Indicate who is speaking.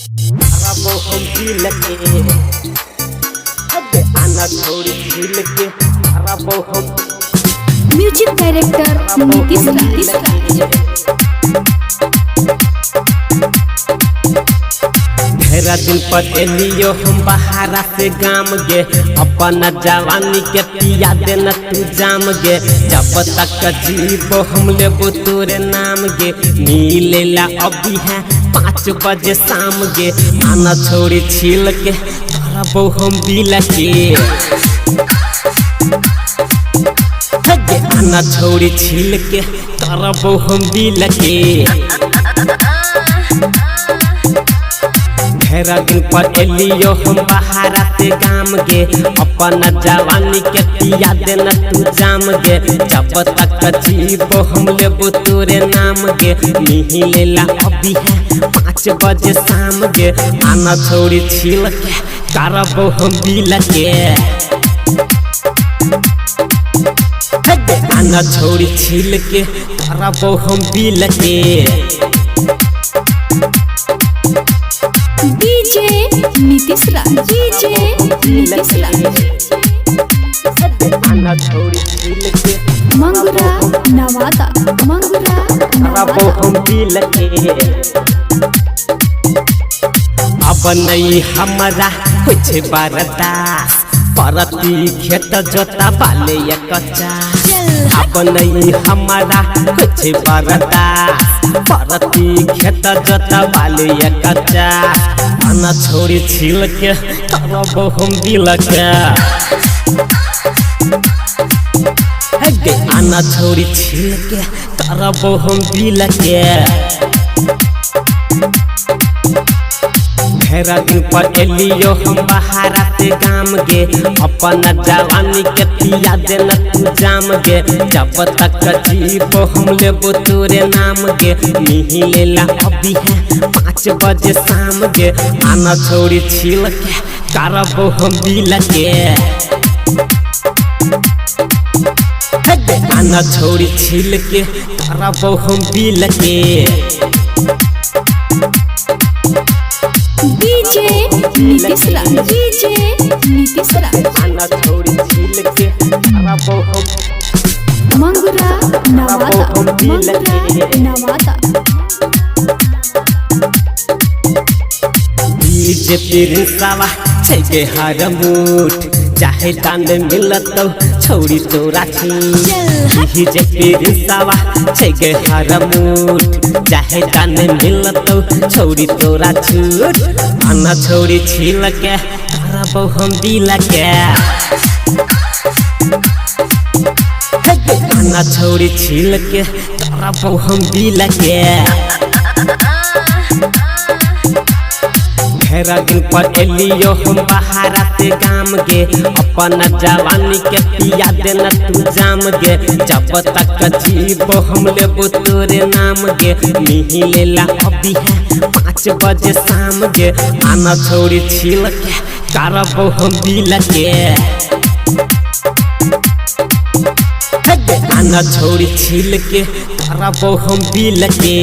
Speaker 1: रबो हम दिल के हद आना छोड़ी दिल के रबो हम
Speaker 2: म्यूजिक डायरेक्टर नीतीश राज।
Speaker 1: ढेरा दिन पर एलियो हम बहारा से गाम गे अपना जवानी के पिया देना तू जाम गे जब तक जीवो हम लेबो तोरे नाम गे मिलेला अभी है 5 बजे शाम गे आना छोड़ी छील के करबो हम बिल के आना छोड़ी छील के करबो हम बिल के ढेरा दिन पर एलियो हम बहारा से गाम गे अपना जवानी के पिया देना तू जाम गे जब तक जीवो हम लेबो तोरे नाम गे मिलेला अभी है 5 बजे शाम गे आना छोड़ी छील के करबो हम बिल के आना छोड़ी छील के करबो हम बिल के
Speaker 2: डीजे नीतीश राज। डीजे नीतीश राज।
Speaker 1: आना छोड़ी छील के
Speaker 2: मंगुरा नवादा। मंगुरा
Speaker 1: रबो हम बिल के अब नहीं हमारा कुछ बर्दाश्त परती खेत जोता बाले या कच्चा अब नहीं हमारा कुछ बर्दाश्त परती खेत जोता बाले या कच्चा आना छोड़ी छील के करबो हम बिल के आना छोड़ी छील के करबो हम बिल के ढेरा दिन पर एलियो हम बहारा से गाम गे अपना जवानी के पिया देना तू जाम गे जब तक जीवो हम लेबो तोरे नाम गे मिलेला अभी है 5 बजे शाम गे आना छोड़ी छील के करबो हम बिल के आना छोड़ी छील के करबो हम बिल के
Speaker 2: डीजे नीतीश राज। डीजे नीतीश राज।
Speaker 1: आना छोड़ी छील के करबो हम
Speaker 2: मंगुरा नवादा। मंगुरा नवादा।
Speaker 1: बीजेपी रिसावा छे हर मुठ चाहे कांद मिलत छोड़ी तोरा छी बीजेपी रिसावा छे हर मुठ चाहे कांद मिलत छोड़ी तोरा छूट आना छोड़ी छील के करबो हम बिल के आना छोड़ी छील के करबो हम बिल के ढेरा दिन पर एलियो हम बहारा से गाम गे अपना जवानी के पिया देना तू जाम गे जब तक जीवो हम लेबो तोरे नाम गे मिलेला अभी है 5 बजे शाम गे आना छोड़ी छील के करबो हम बिल के आना छोड़ी छील के करबो हम बिल के।